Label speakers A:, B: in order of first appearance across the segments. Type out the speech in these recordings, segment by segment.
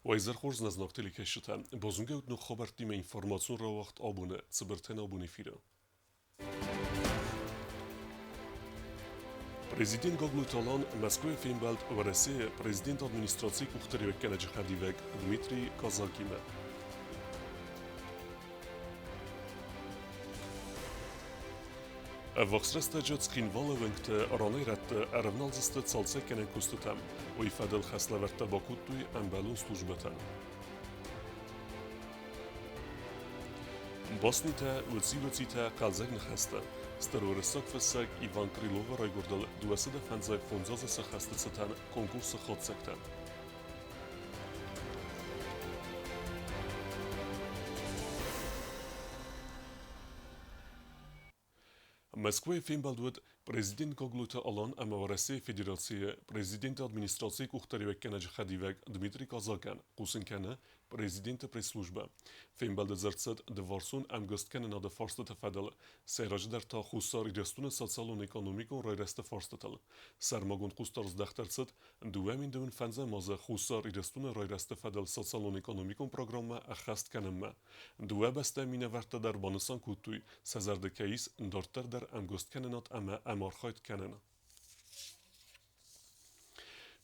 A: Weiser Horz naznaktili keşite, bozunge ut nu xobertime informasyon ra vaxt abune, tsiberten abune fira. Prezident Goglutolan Moskva Fembelt ورسه prezident administratsiya kuxtari vekkene cihadivek Dmitri Kazakime. Vaxrasta jat skinvala venkte ranayratte eravnalziste tsalsekenen kustutem, u ifadel xeslevertte bakuttuy embelun slujbeten. Bosnita ucita kalzek nexeste. Старорисок фесек Іван Крилова райгурдал дуасида фензай фонзаза сахастицетен конкурса ходсектен. Москва Финбалдуд президент Гоглута Алан Амавараси Федерация президент администрации Кухтаривеккена Джихадивек Дмитрий Казакян Кусенкена президента пресс-служба Финбалда Зерцет Деварсун Амгосткена да Форстата Федел Сейрадждар та Хусар Идестуна социалун экономикон Райреста Форстатал Сармагун Кустарс Дахтерцет Дуэмин Дун Фенза Маза Хусар Идестуна Райреста Федел социалун экономикон программа Ахаст Кенемма Дуэбесте Миневерта Дар Банысан Кутуй Сезарде Кейс Дортер Дар Амгосткененат Амархайт Кенена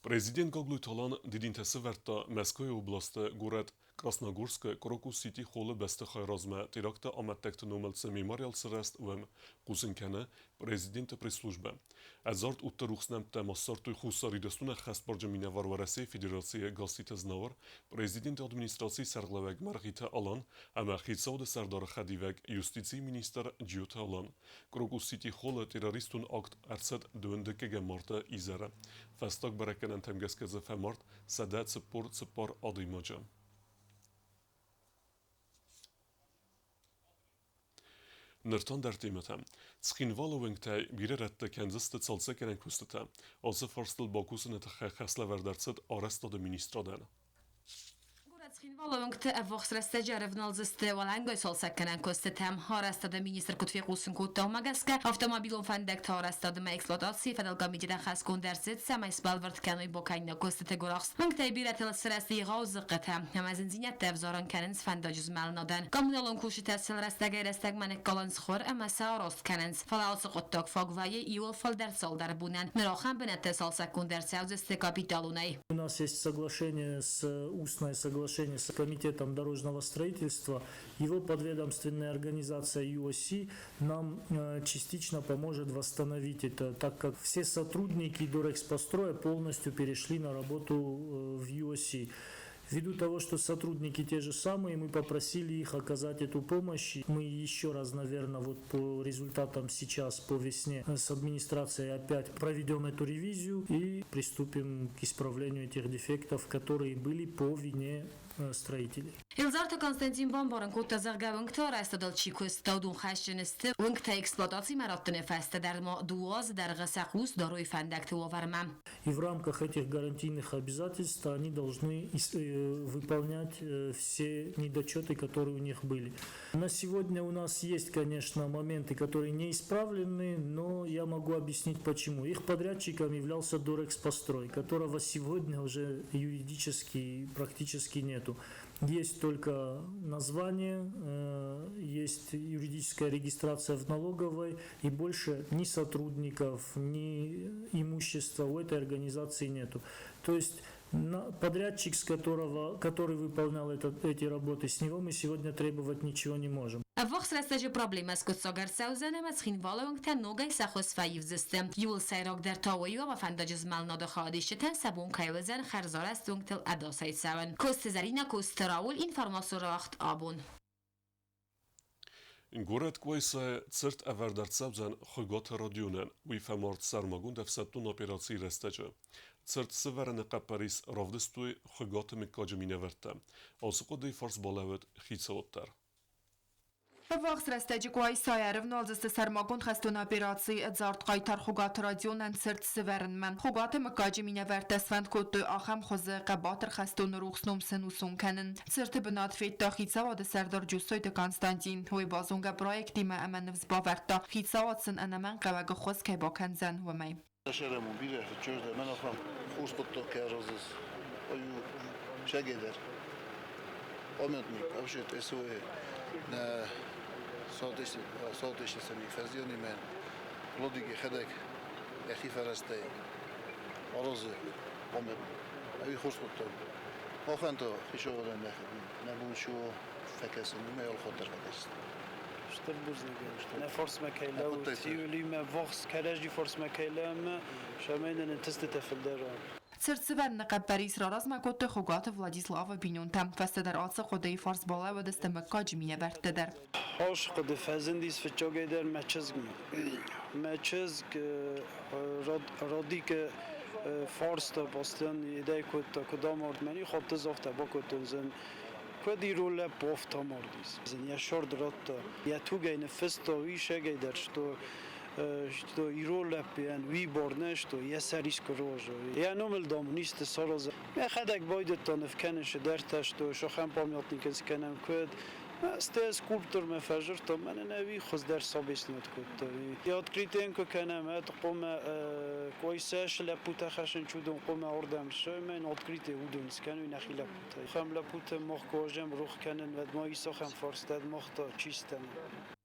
A: Президент Гоглуталан дидинтеси верта Москве области город Красногорска Крокус Сити холы бесте хайразма теракта аматтекта номелце мемориал срест вем Кусенкена президента пресс-служба. Азарт уттарухснамта массартуй хусари дестуна хаст барджамина варварасе федерация гасита знавар президент администрации Сарглавек Маргита Алан ама хитсауд Сардар Хадивек юстиции министр Джиота Алан. Крокус Сити холы террористун акт арцет дуэндекеге марта изара. Фастак баракенен темгескезе фемарт сада цепар адымаджа. Nërton dërtimetem, s'kinvallu vëngtaj bire rette kendiste calsekenen kustete, ose farstel bakusën e të xesle verdercet aresta de ministraden.
B: Схинваловинг те вохсресте жаревнал зесте валангой солсаккенен костетем харастады министр кутфиқусын куттау магаска автомобилон фандек харастады ма эксплуатации федалга миджида хаскун дерсет сама испалвард каной бокайна костете горахс винг те биретел сресте ғаузыққыте хамазин зинет девзоран кененс фандажыз малнаден коммуналон кушите силрестеге рестег манек каланс хор эма саарост кененс фалалсы қотток фагвайе иол фалдер солдар бунен мирахан бенетте солсаккун дерсяу зесте капиталунай.
C: У нас есть соглашение устное соглашение с Комитетом дорожного строительства. Его подведомственная организация UOC нам частично поможет восстановить это, так как все сотрудники Дорекспостроя полностью перешли на работу в UOC. Ввиду того, что сотрудники те же самые, мы попросили их оказать эту помощь. Мы еще раз, наверное, вот по результатам сейчас, по весне, с администрацией опять проведем эту ревизию и приступим к исправлению этих дефектов, которые были по вине строителей.
B: Илзарта Константин Бомбарен кутта заргавункта растадал чикус таудун хашченисти вункта эксплуатации мароттыны феста дармо дуоз даргасахус дарой фандакты оварма.
C: И в рамках этих гарантийных обязательств они должны выполнять все недочеты, которые у них были. На сегодня у нас есть, конечно, моменты, которые не исправлены, но я могу объяснить почему. Их подрядчиком являлся Дорекспострой, которого сегодня уже юридически практически нету. Есть только название, есть юридическая регистрация в налоговой, и больше ни сотрудников, ни имущества у этой организации нету. То есть подрядчик, который выполнял эти работы, с него мы сегодня требовать ничего не можем.
B: Вохсрестежи проблема с кутсогарсаузенем с хинваловинг те ногай сахос фаивзестем. Юл сайрок дер тауаю ва фандажыз малнада хадишетен сабун кайлезен харзарастунг тел адасайсавен. Костезарина костраул информацию рахт абун.
A: Город Квайса церт авердарцавзан хойгот радионен, уи фамарт сармагун дефсеттун операции рестежа. Церт северен капарис равдестуй хойгот меккаджа миневерте. Асуқоды фарс балавет хицаоттар.
D: Вахс растеджи Квайсая ревнолзесте сармагун хастун операции эдзарт кайтар хугат радионен церт северенмен. Хугат меккаджа миневерте свент куту ахам хозе кабатр хастун рухснум сенусун кенен. Церт бенат фейта хицаоды сардар джусой де Константин. Хуй базунга проекти ма амен взбаверта. Хицаодсен анаман кавага хоз кайба кензен вмей.
E: Шеремун бире чөжде мен ахам хуспотток кәрозыз. Аю شجدر أمتني أبشت أسوي صوتش سمي فزيوني من لودي خدك أخي فرستي أرزه أمت أبي خرص قطب أخنتو في شغل نبون شو فكسن ما يلخطر فكسن
F: شتر بوزني نه فرص مكيلا وتيولي ما فوكس كراجي فرص مكيلا ما شامين ان تستتفل دران
D: Церцевен Капарис Разма Котте Хогата Владислава Бинюнтам Фестедер Аца Ходей Фарс Бала Вадестема Каджмия Вертедер.
F: هاش قد فازندیس فچوگی در مچز رادی که فارس تا باستن ایده کدام آردمانی خود زفته با کتنزن کدی رول بافتا ماردیس زن یا شرد رات یا تو گی نفست وی شگی در شتو ایرول بیان وی برنش تو یه سریش کروج یا نمل دامونیست سارز یا خدک باید تا نفکنش در تشتو شخم پامیات نیکز کنم کد است سکولپتور مفجر تو من نوی خوز در سابیس نیت کد یاد کریتن که کنم ات قوم کویسش لپوت خشن چودم قوم آردم شو من یاد کریت ودون سکنی نخی لپوت خم لپوت مخ کوجم روح کنن و دمایی سخم فرستاد مخ تا چیستن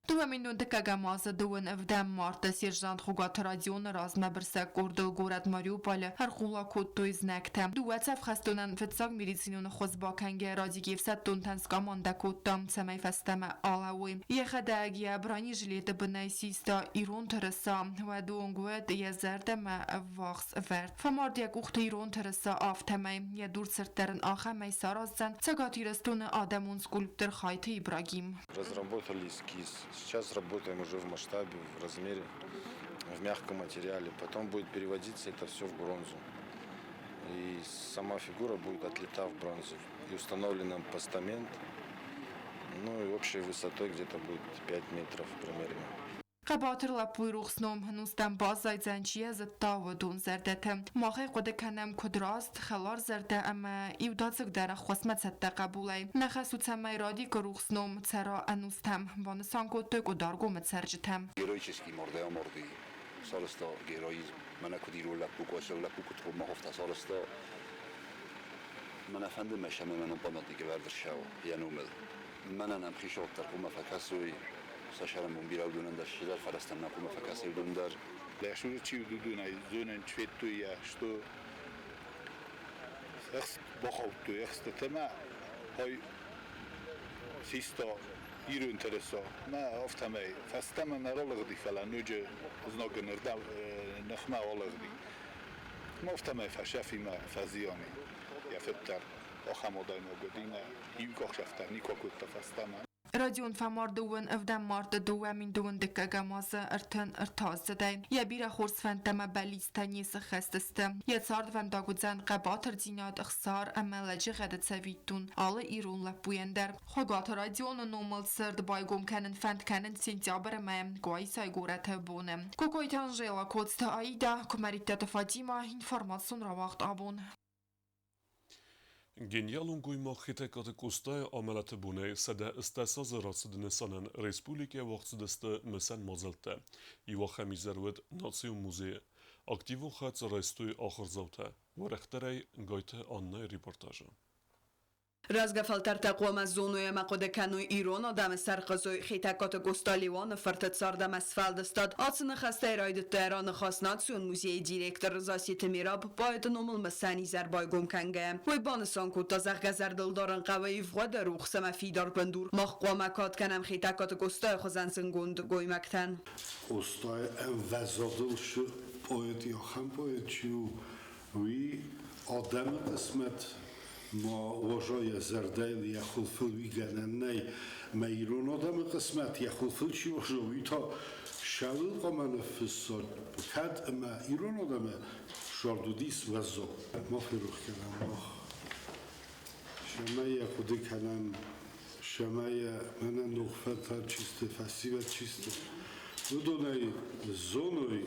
D: Дуа минуты Кагамаза дуэн эвдем марта сержант Хугат Радион разма берсек урдыл город Мариуполя хархула котто изнекте. Дуа цев хастунан фетсаг медицинун хозба канге радигевсет тунтанс команда коттам цемей фестеме алауи. Ехадагия бронежилеты бенайсиста ирон тереса ва дуонгуэд езердеме вахс верт. Фамардиак ухта ирон тереса афтемей я дурцертерен ахамей сараззен цегатирестуны адамун скульптор Хайты Ибрагим.
G: Разработали эскиз. Сейчас работаем уже в масштабе, в размере, в мягком материале. Потом будет переводиться это все в бронзу. И сама фигура будет отлита в бронзу. И установлен постамент. Ну и общей высотой где-то будет 5 метров примерно.
D: قباتر لپوی روخسنم هنوزدم بازای زنجیه زدتا و دون زردتم ماخی قد کنم کدراست خلار زرده اما ایودازگ در خسمت زده قبولی نخسو تمای رادی که روخسنم ترا انوستم وانسان کدوی کدارگو متسرجتم
H: گرویچسکی مرده مردی سالستا گرویزم من کدی رو لپو کاشل لپو کترو مهفته سالستا من افندم مشمه منو پامدی که بردر شو یا نومد من نمخی شد ترقوم فکسوی ساشرم بیرودونن در شدر فرستم نکوم فکسی دون در
I: لاشور چی دودونای زونن چویتویا شتو اخست بخوتو اخست تما های سیستا ایرو انترسا ما افتمای فستم نرالغدی فلا نوجه زناگ نردم نخمه آلغدی ما افتمای فشفی ما فزیانی یا فتر آخم آدای نگدینه ایوکاخ شفتر نیکا کتا فستم
D: رادیون فمار دوون افدم مارد دوامین دوون دکه گمازه ارتن ارتاز زدین یا بیره خورس فندم بلیستانیس خستسته یا تارد فنداگوزن قباتر دیناد اخسار امالجی غدت سویدون آل ایرون لپویندر خوگات رادیون نومل سرد بایگوم کنن فند کنن سنتیابر میم گوی سایگورت بونم کوکویت انجیلا کودست آیدا کمریتت فادیما اینفورماسیون را وقت آبون
A: Genialun gujma hiteket kostay amelete bune sede istesaz rasdnesanen Respublike vaqtsideste mesen mazelte. Iwa xemizerwed Nation Muzee. Aktivo xats restuy axrzavte. Warexterey gayte anne reportaje.
J: رازگفالتر تقوام از زونوی مقود کنوی ایران آدم سرقضوی خیتکات گستالیوان فرتت ساردم از فلدستاد آتسن خسته رایدت تهران خاص ناتسیون موزیه دیرکتر رزاسیت میراب باید نومل مسانی زر بایگوم کنگه وی بانسان کود تازق گزر دلدارن قوی وغد روخ سمفی دار بندور مخ قوامکات کنم خیتکات گستای خوزنسن گوند گوی مکتن
K: گستای وزادل شو باید یا خم باید چیو وی آدم قسمت ما وجای زردیل یا خلفل ویگنن نه میرون آدم قسمت یا خلفل چی وجوی تا شاول قمان فساد کد اما ایران آدم شاردودیس وزو ما فروخ کنم ما شمای خودی کنم شمای من نخفت تا چیسته فسیوت چیسته دونای زونوی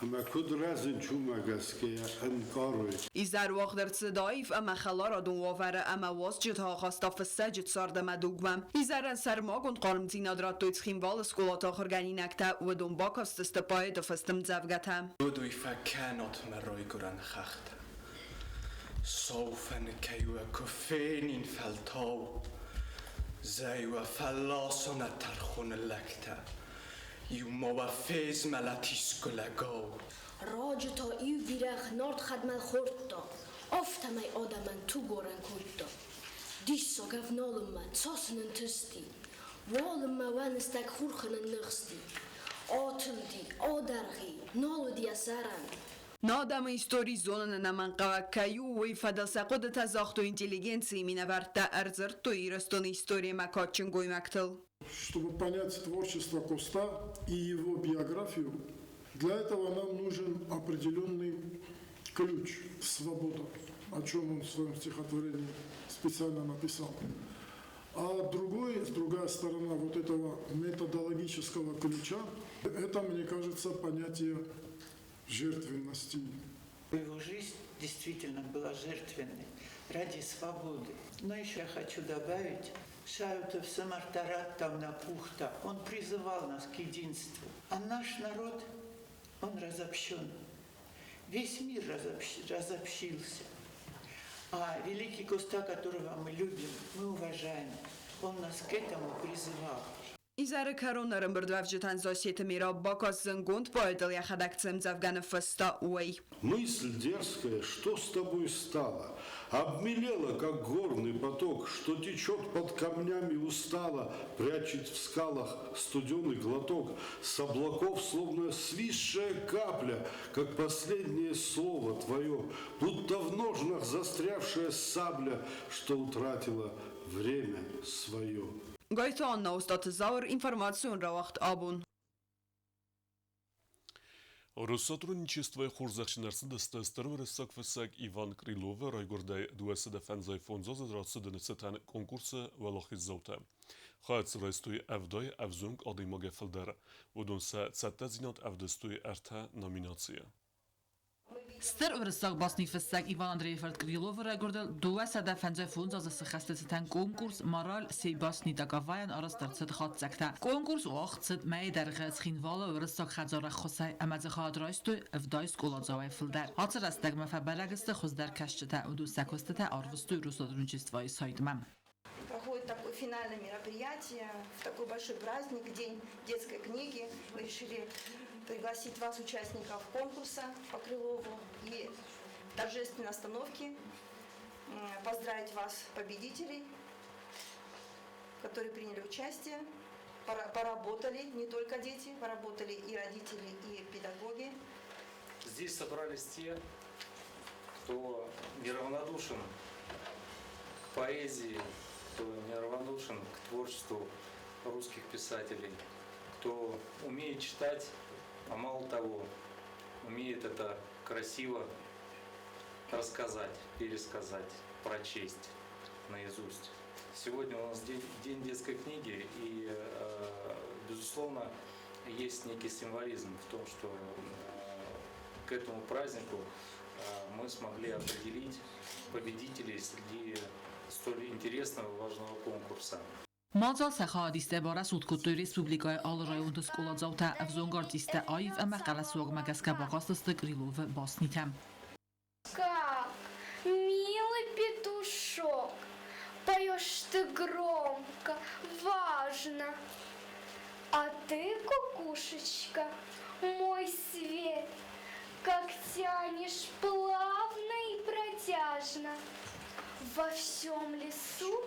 K: اما کد رازن چون مگس که انکاروی
J: ایزر وقت در صدایف اما خلا دون وافره اما واس جت ها خواستا فسجت سارده مدوگم ایزر سر ماگون قارم زینادرات دویت خیموال اسکولات آخر گنی نکته و دون باکاست استپای دفستم زفگته
L: دوی فکنات مرای گرن خخت Saufen keiwa kofenin feltau. Zeiwa falasona tarchone lekta. Ju moa fez malatisco legau.
M: راجتا ایو بیرخ نارد خدمت خورد آفت می آدمن تو گورن کرد دیسا گف نالم من ساسنن تستی والم من ونستک خورخنن نخستی آتل دی آدرغی نالو دی سرن
J: Надама истории зоны на Манкавакаю и фадалсакода тазахту интеллигенции минаварта арзарту и растон истории макачингой мактал.
N: Чтобы понять творчество Коста и его биографию, для этого нам нужен определенный ключ – свобода, о чем он в своем стихотворении специально написал. А другая сторона вот этого методологического ключа – это, мне кажется, понятие жертвенности.
O: Его жизнь действительно была жертвенной ради свободы. Но еще я хочу добавить, Шаютов Самартарат там на Пухта, он призывал нас к единству. А наш народ, он разобщен. Весь мир разобщился. А великий Коста, которого мы любим, мы уважаем, он нас к этому призывал.
J: Изара коронарым бирдвавжитан зосиета мира бакас зангунд поэдал я хадакцем завгана фаста уэй.
K: Мысль дерзкая, что с тобой стало? Обмелела, как горный поток, что течет под камнями устало, прячет в скалах студеный глоток. С облаков, словно свисшая капля, как последнее слово твое, будто в ножнах застрявшая сабля, что утратила время свое.
J: Гайта Анна устата заур информацион равахт абун.
A: Россотрудничество хурзахшинарсы дастастыры рысакфысак Иван Крилова райгордай дуэсы дефензай фонза задрасы дынысытан конкурсы валахиз заута. Хац райстуй авдай авзунг адымаге филдер. Удунса цаттазинат авдастуй арта номинация.
B: Стер урсак басни фссак Иван Андреевич Крилов регордал дуэса дефензай фонза засахастетан конкурс мораль сей басни дагаваян арастарцет хатзакта. Конкурс уахцет мей дергез хинвала урсак хазара خصای امد خادرایستو افدای سکولازاوی فلدر. حاضر است دگم فبرگسته خوزدر کشته و دو سکسته آروستو روسادرونچستوی سایدمم.
P: Проходит такое финальное мероприятие, в такой большой праздник, День детской книги. Мы решили пригласить вас, участников конкурса по Крылову, и в торжественной остановке поздравить вас, победителей, которые приняли участие, поработали, не только дети, поработали и родители, и педагоги.
Q: Здесь собрались те, кто неравнодушен к поэзии, кто неравнодушен к творчеству русских писателей, кто умеет читать, а мало того, умеет это красиво рассказать, пересказать, прочесть наизусть. Сегодня у нас день детской книги, и, безусловно, есть некий символизм в том, что к этому празднику мы смогли определить победителей среди столь интересного и важного конкурса.
B: Мазал сахадисте бара судкуту республикای آل رایوند سکولازاوتا افزونگاردیسته آیف اما قلسوگ مگسکه باقاستسته گریلوه баснитем.
R: Как милый петушок, поешь ты громко, важно. А ты, кукушечка, мой свет, как тянешь плавно и протяжно. Во всем лесу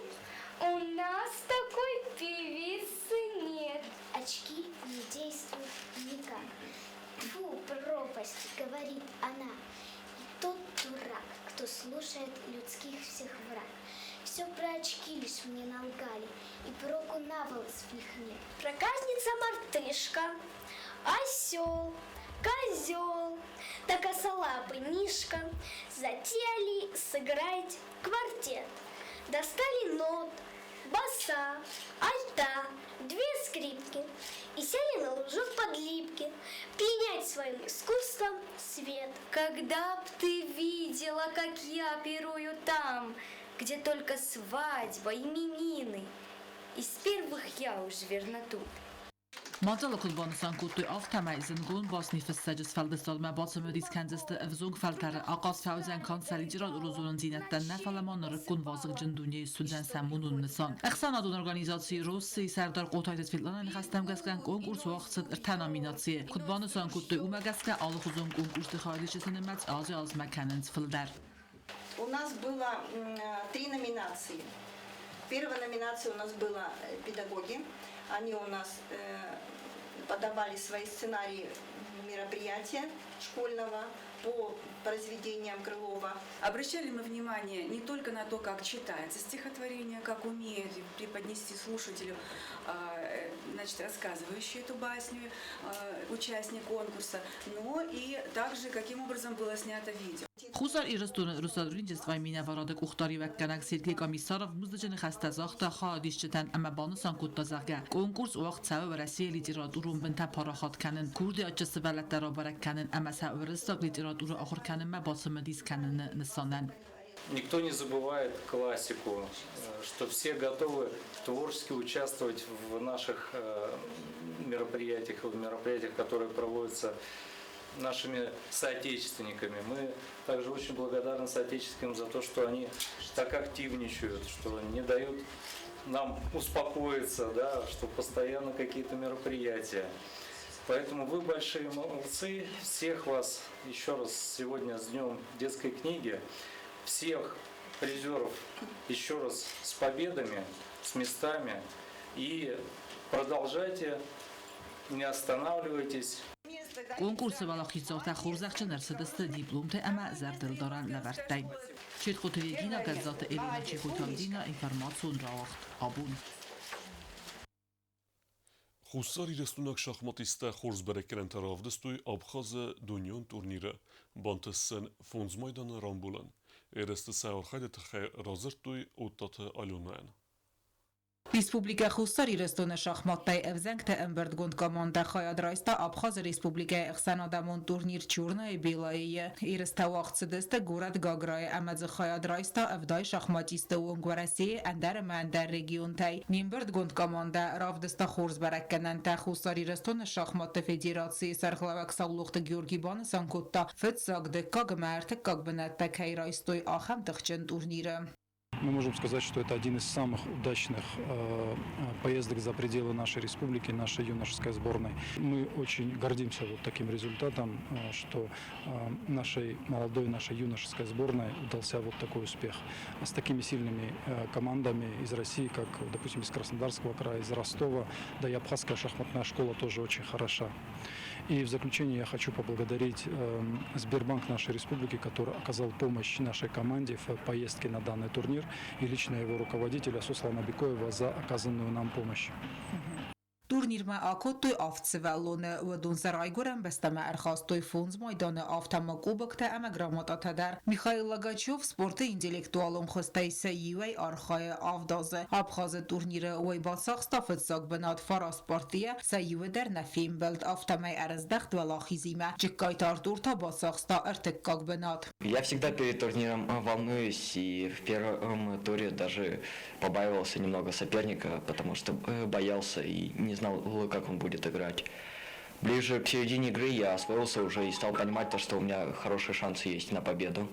R: у нас такой певицы нет.
S: Очки не действуют никак. Фу, пропасть, говорит она. И тот дурак, кто слушает людских всех враг. Все про очки лишь мне налгали, и проку на волос в них нет.
R: Проказница-мартышка, осел, козел, да косолапый мишка затеяли сыграть квартет. Достали нот, баса, альта, 2 скрипки и сели на лужок под липки, пьянять своим искусством свет. Когда б ты видела, как я пирую там, где только свадьба, именины, из первых я уж верно тут.
T: Model kulbanısan kutu aftamizin gun basni festecis feldestad me batım ödis kendiste evzung feltere aqas fawzen kansel icrad uruzunun zinetten nefalaman rıkkun vazıgcın dünyayı sülden semmunun nisan. Exsan adun organizasyonu Russi serdar qotaydet filana nixastem gaskan konkurs vaqtsid irta nominatsiye. Kulbanısan kutu umagaska alıxuzun konkursti xarichisinin met azı az mekanens filder.
P: У нас было 3 номинации. Первая номинация у нас была педагоги. Они у нас подавали свои сценарии мероприятия школьного по произведениям Крылова.
U: Обращали мы внимание не только на то, как читается стихотворение, как умеет преподнести слушателю, значит, рассказывающий эту басню, участник конкурса, но и также, каким образом было снято видео.
T: Xusar iristun rusadrin cisvay mine varade kuxtari vekkenek sirki komisarov muzdajın xastazaqta xadişçeten ama banısan kuttazaqga. Konkurs vaqt səvə rəsiyə literatürun bintə paraxatkanin, kurdi açısı vələtlərə barəkkanin, ama səvə ristaq literatürü axırkanin mə basımı dizkanin nisanan.
Q: Никто не забывает классику, что все готовы творчески участвовать в наших мероприятиях, которые проводятся нашими соотечественниками. Мы также очень благодарны соотечественникам за то, что они так активничают, что не дают нам успокоиться, да, что постоянно какие-то мероприятия. Поэтому вы большие молодцы. Всех вас еще раз сегодня с Днем детской книги. Всех призеров еще раз с победами, с местами. И продолжайте, не останавливайтесь.
T: Konkursu valaxizota xurzaqçı nərsidəstə diplomte ama zərdildaran ləvərtdəy. Çetxoteliyina qəzzatı Elina Çekotaldina informasyon ravaxt abun.
A: Xusar irəstunak şaxmatistə xorz bərəkələn tərafdəstüy Abxazı Dunyon turnirə bantəsən Fonzmaydanı Rambulan. Erəstə səvər xaydətə xəy razırtüy ottatı alunayan.
B: Республика Хусар ирестон шахматтай эвзенгте эмбердгунд команда Хаyadraysta Abxaz Respublika Ixsanadamon turnir Чёрная Белая иреста вaqtsideste город Гаграй амаз Хаyadraysta evday шахматисты Унгвараси эндер мандер регионтай Нимбердгунд команда равдеста Хорз бараккананта Хусар ирестон шахматта федерации сархлавак саулухта Георгий Банасанкотта фетсагде как мәрте как бенетта Кайрайстой ахам тахчен турнира.
V: Мы можем сказать, что это один из самых удачных поездок за пределы нашей республики, нашей юношеской сборной. Мы очень гордимся вот таким результатом, что нашей молодой, нашей юношеской сборной удался вот такой успех. С такими сильными командами из России, как, допустим, из Краснодарского края, из Ростова, да и Абхазская шахматная школа тоже очень хороша. И в заключение я хочу поблагодарить Сбербанк нашей республики, который оказал помощь нашей команде в поездке на данный турнир, и лично его руководителя Суслана Бекоева за оказанную нам помощь.
B: Турнирма акоттой авцеваллоне ودون زرایگورم بستمه ارخاستوی فونز مایدان آفتما کوبکته اما گراماتاته در میخائیل لاگاچوف سپورت اینتلیکتوالم خسته سیوی آرخای آفدازه ابخاز تورنیر وی باساق ستافت ساق بناد فراس پارتیه سیوی در نفیم بلد آفتما ارزدخت و لاخیزیمه جکای تاردور تا باساق ستا ارتکاق بناد.
W: Я всегда перед турниром волнуюсь, и в первом туре даже побаивался немного соперника, потому что боялся и не знал, как он будет играть. Ближе к середине игры я освоился уже и стал понимать, что у меня хорошие шансы есть на победу.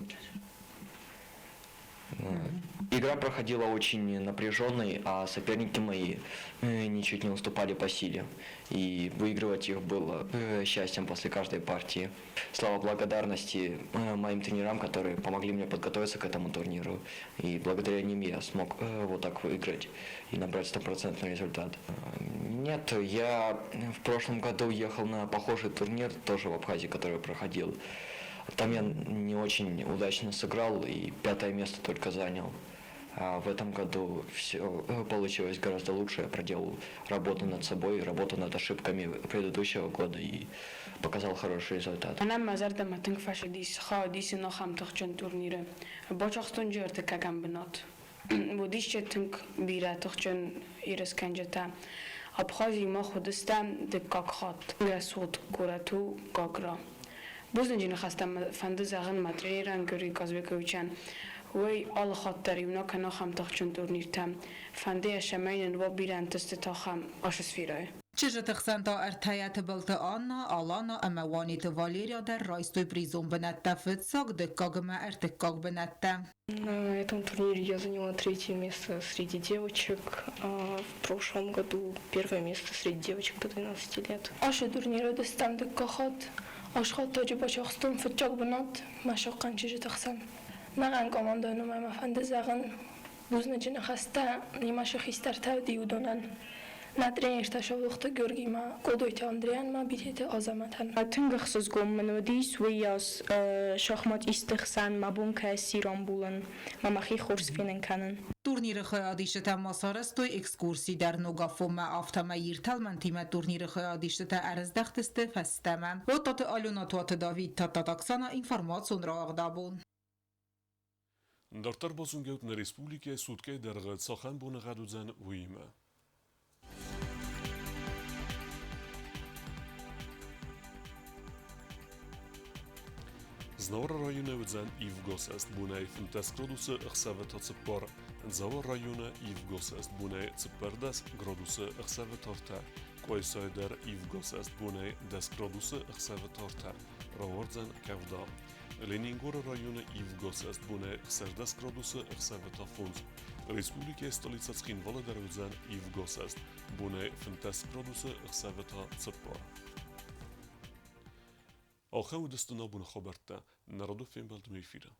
W: Игра проходила очень напряженной, а соперники мои ничуть не уступали по силе. И выигрывать их было счастьем после каждой партии. Слава благодарности моим тренерам, которые помогли мне подготовиться к этому турниру. И благодаря ним я смог вот так выиграть и набрать 100% результат. Нет, я в прошлом году ехал на похожий турнир, тоже в Абхазии, который проходил. Там я не очень удачно сыграл и 5-е место только занял. А в этом году все получилось гораздо лучше. Я проделал работу над собой, работу над ошибками предыдущего года и показал хороший результат.
X: أنا ما زرت ما تنفعش ديس خاديس نخام تخشن تورنيره باچاختون جرت كعم بنات بوديش تنك بيرا تخشن إيرس كنجتا أبخازي ما خودستم دكاك خات رسود كورتو كاكرا بوزنجين خستم فند زغن ماتريران كوري كازبكوچان وی آل خاطری اونا که نخم تخچون تورنیر تم فنده شماین و بیرن تست تاخم آشس فیرای
T: چه تخسن تا ارتایت بلت آلانا اموانیت واليريا در رایستوی призом بنت فتصاق دکاق ما ارتکاق بنت.
X: На этом турнире я заняла 3-е место среди девочек, а в прошлом году 1-е место среди девочек до 12 лет. Аша турнира достан декахат, ашхат таджи бачахстон фитчак бнат, машаққан чижи тахсан. Наган командойну мама фандазаган, бузнаджина хаста, нимаша хистар тавди удонан. На тренерта шавлухта Георгима, Кодойта Андреянма, битете Азаматан.
C: Тынгахсыз гомманодис, вияс шахмат истихсан, мабунка сиран булан, мамахи хорс финен канен.
T: Турнир خیادیشت مسارستوی اکسکورسی در نوگافوم آفتما یرتلمن تیم турнир خیادیشت ارزدختست فستمم و تات آلوناتوات داوید تاتاکسانا اینفرماسیون را اقدابون.
A: در تربازونگوت ن ریسپوبلیک سودکه در غد ساخن بون غدوزن ویمه. Znawar rajone wdzen Ivgos est bunei fintes graduse achseveta cepor, Zawar rajone Ivgos est bunei ceperdes graduse achsevetorta, Koisaider Ivgos est bunei des graduse achsevetorta, Rawardzen kevda. Leningor rajone Ivgos est bunei achserdes graduse achseveta funds. Respublike stolica Schinvala der wdzen Ivgos est bunei fintes graduse achseveta cepor. آخه و دستنا بون خبرته نرادو فیلم بلد میفیره